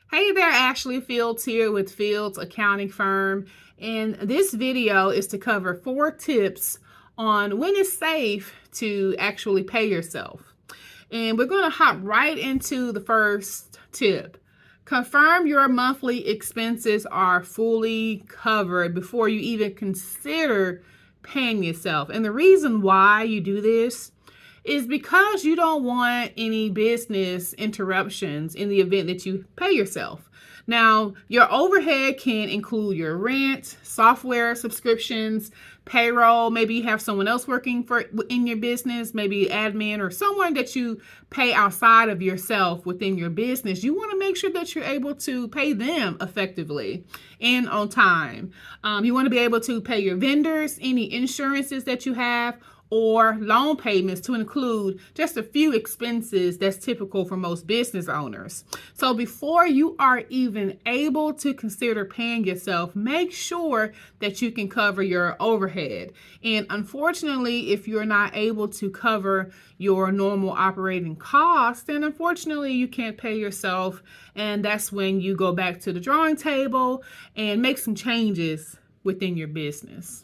Hey there, Ashley Fields here with Fields Accounting Firm. And this video is to cover 4 tips on when it's safe to actually pay yourself. And we're going to hop right into the first tip. Confirm your monthly expenses are fully covered before you even consider paying yourself. And the reason why you do this is because you don't want any business interruptions in the event that you pay yourself. Now, your overhead can include your rent, software subscriptions, payroll. Maybe you have someone else working in your business, maybe admin or someone that you pay outside of yourself within your business. You want to make sure that you're able to pay them effectively and on time. You want to be able to pay your vendors, any insurances that you have, or loan payments, to include just a few expenses that's typical for most business owners. So before you are even able to consider paying yourself, make sure that you can cover your overhead. And unfortunately, if you're not able to cover your normal operating costs, then unfortunately you can't pay yourself. And that's when you go back to the drawing table and make some changes within your business.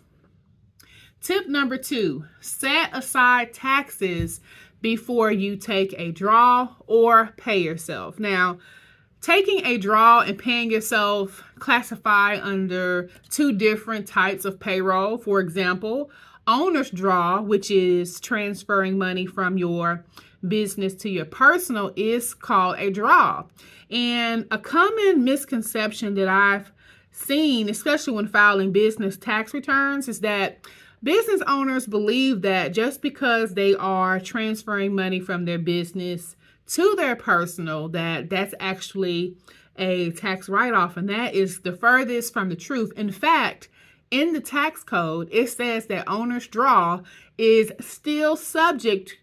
Tip number 2, set aside taxes before you take a draw or pay yourself. Now, taking a draw and paying yourself classify under 2 different types of payroll. For example, owner's draw, which is transferring money from your business to your personal, is called a draw. And a common misconception that I've seen, especially when filing business tax returns, is that business owners believe that just because they are transferring money from their business to their personal, that's actually a tax write-off, and that is the furthest from the truth. In fact, in the tax code, it says that owner's draw is still subject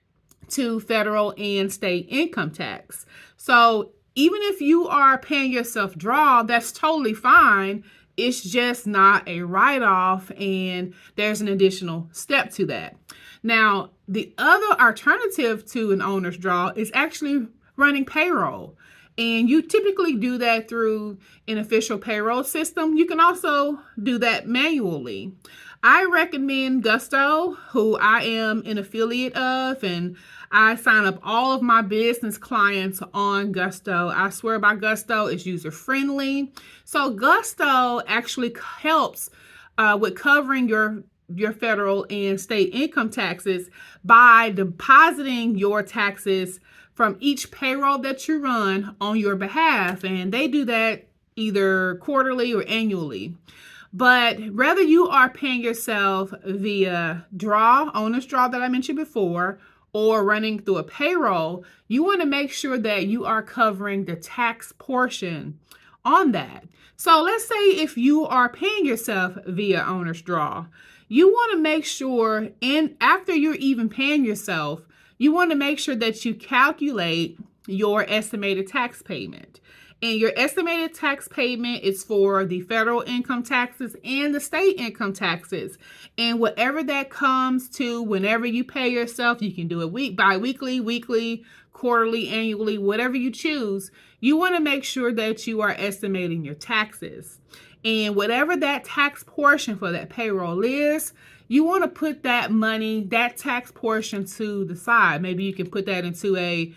to federal and state income tax. So even if you are paying yourself draw, that's totally fine. It's just not a write-off, and there's an additional step to that. Now, the other alternative to an owner's draw is actually running payroll. And you typically do that through an official payroll system. You can also do that manually. I recommend Gusto, who I am an affiliate of, and I sign up all of my business clients on Gusto. I swear by Gusto, it's user friendly. So Gusto actually helps with covering your federal and state income taxes by depositing your taxes from each payroll that you run on your behalf. And they do that either quarterly or annually. But whether you are paying yourself via owner's draw that I mentioned before, or running through a payroll, you want to make sure that you are covering the tax portion on that. So let's say if you are paying yourself via owner's draw, you want to make sure, and after you're even paying yourself, you want to make sure that you calculate your estimated tax payment. And your estimated tax payment is for the federal income taxes and the state income taxes. And whatever that comes to, whenever you pay yourself, you can do it bi-weekly, weekly, quarterly, annually, whatever you choose. You want to make sure that you are estimating your taxes. And whatever that tax portion for that payroll is, you want to put that money, that tax portion, to the side. Maybe you can put that into a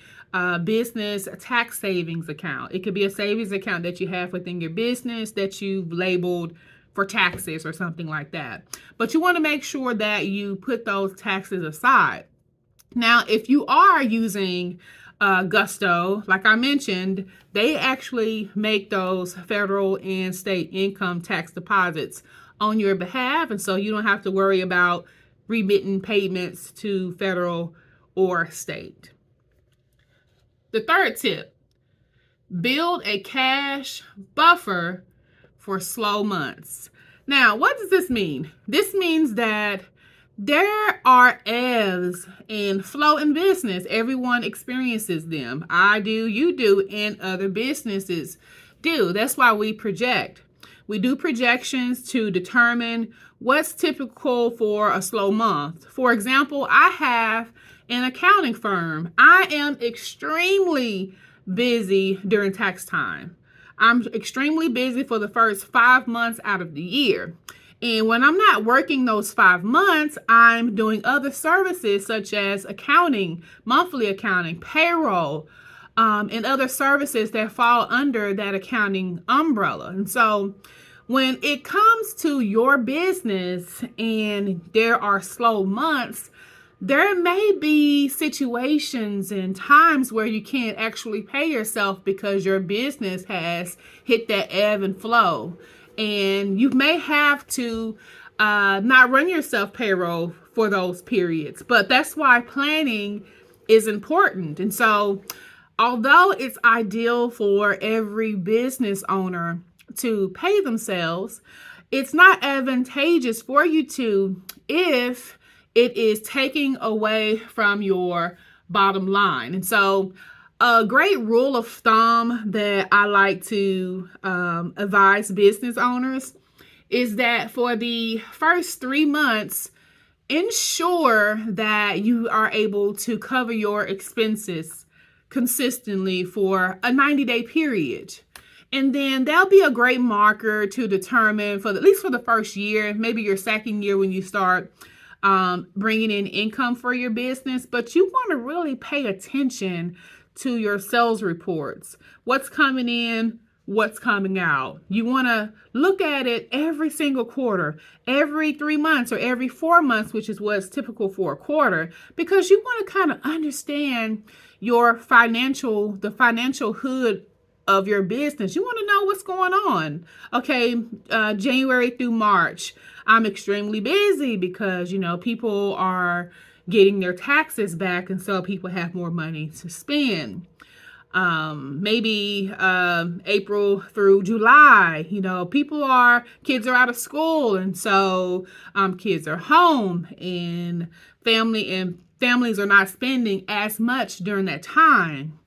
business tax savings account. It could be a savings account that you have within your business that you've labeled for taxes or something like that. But you want to make sure that you put those taxes aside. Now, if you are using Gusto, like I mentioned, they actually make those federal and state income tax deposits on your behalf, and so you don't have to worry about remitting payments to federal or state. The third tip, build a cash buffer for slow months. Now, what does this mean? This means that there are ebbs and flow in business. Everyone experiences them. I do, you do, and other businesses do. That's why we project. We do projections to determine what's typical for a slow month. For example, I have an accounting firm. I am extremely busy during tax time. I'm extremely busy for the first 5 months out of the year. And when I'm not working those 5 months, I'm doing other services such as accounting, monthly accounting, payroll, and other services that fall under that accounting umbrella. And so when it comes to your business and there are slow months, there may be situations and times where you can't actually pay yourself because your business has hit that ebb and flow. And you may have to not run yourself payroll for those periods. But that's why planning is important. And so, although it's ideal for every business owner to pay themselves, it's not advantageous for you to if it is taking away from your bottom line. And so a great rule of thumb that I like to advise business owners is that for the first 3 months, ensure that you are able to cover your expenses consistently for a 90-day period. And then that'll be a great marker to determine for at least for the first year, maybe your second year when you start bringing in income for your business. But you want to really pay attention to your sales reports. What's coming in, what's coming out. You want to look at it every single quarter, every 3 months or every 4 months, which is what's typical for a quarter, because you want to kind of understand the financial hood of your business. You want to know what's going on. Okay, January through March, I'm extremely busy because, people are getting their taxes back, and so people have more money to spend. Maybe April through July, kids are out of school, and so kids are home, and families are not spending as much during that time.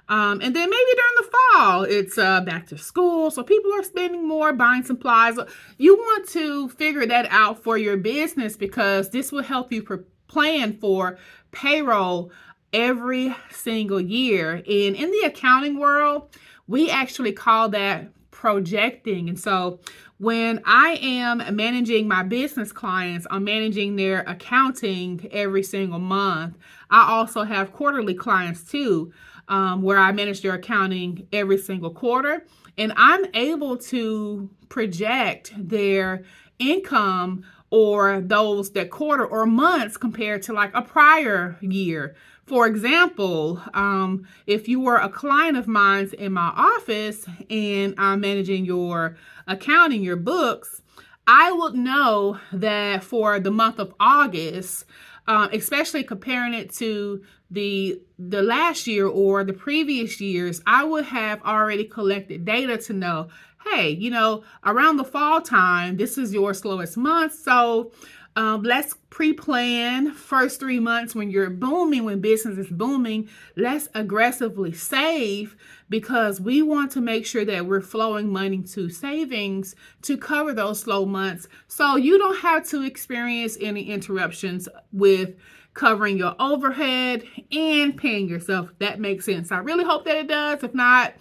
And then maybe during the fall, it's back to school, so people are spending more, buying supplies. You want to figure that out for your business because this will help you plan for payroll every single year. And in the accounting world, we actually call that projecting. And so when I am managing my business clients, I'm managing their accounting every single month. I also have quarterly clients too, where I manage their accounting every single quarter. And I'm able to project their income or that quarter or months compared to like a prior year. For example, if you were a client of mine in my office and I'm managing your accounting, your books, I would know that for the month of August, especially comparing it to the last year or the previous years, I would have already collected data to know, hey, around the fall time, this is your slowest month. So let's pre-plan first 3 months when you're booming, when business is booming. Let's aggressively save because we want to make sure that we're flowing money to savings to cover those slow months so you don't have to experience any interruptions with covering your overhead and paying yourself. That makes sense. I really hope that it does. If not,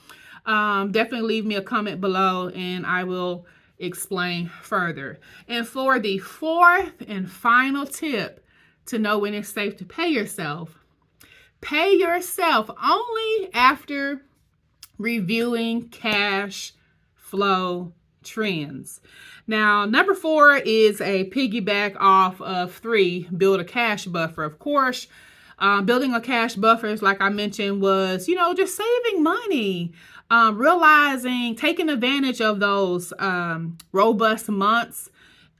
definitely leave me a comment below and I will explain further. And for the fourth and final tip to know when it's safe to pay yourself only after reviewing cash flow trends. Now, number 4 is a piggyback off of 3, build a cash buffer. Of course, building a cash buffer, like I mentioned, was, just saving money, taking advantage of those robust months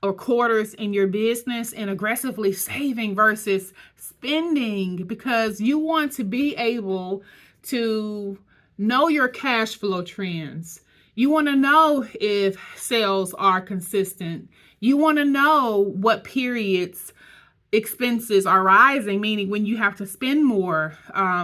or quarters in your business and aggressively saving versus spending, because you want to be able to know your cash flow trends. You want to know if sales are consistent. You want to know what periods expenses are rising, meaning when you have to spend more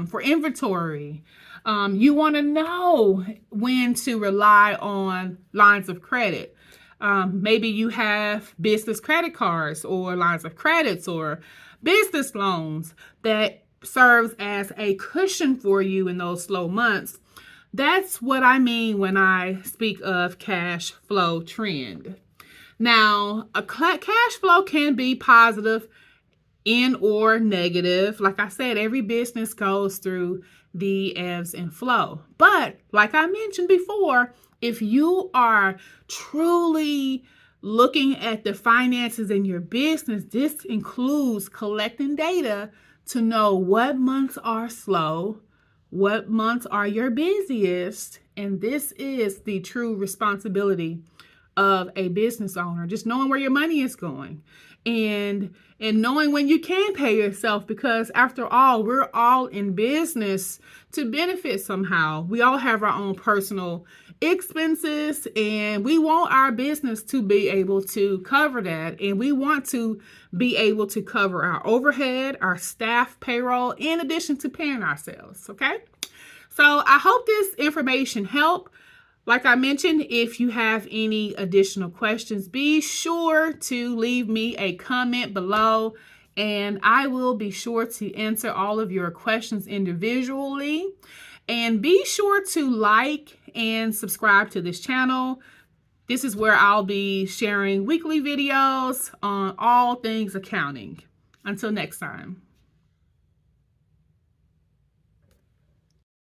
for inventory. You want to know when to rely on lines of credit. Maybe you have business credit cards or lines of credits or business loans that serves as a cushion for you in those slow months. That's what I mean when I speak of cash flow trend. Now, a cash flow can be positive and or negative. Like I said, every business goes through the ebbs and flow. But like I mentioned before, if you are truly looking at the finances in your business, this includes collecting data to know what months are slow, what months are your busiest, and this is the true responsibility of a business owner, just knowing where your money is going and knowing when you can pay yourself, because after all, we're all in business to benefit somehow. We all have our own personal expenses, and we want our business to be able to cover that, and we want to be able to cover our overhead, our staff, payroll, in addition to paying ourselves. Okay, so I hope this information helped. Like I mentioned, if you have any additional questions, be sure to leave me a comment below, and I will be sure to answer all of your questions individually. And be sure to like and subscribe to this channel. This is where I'll be sharing weekly videos on all things accounting. Until next time.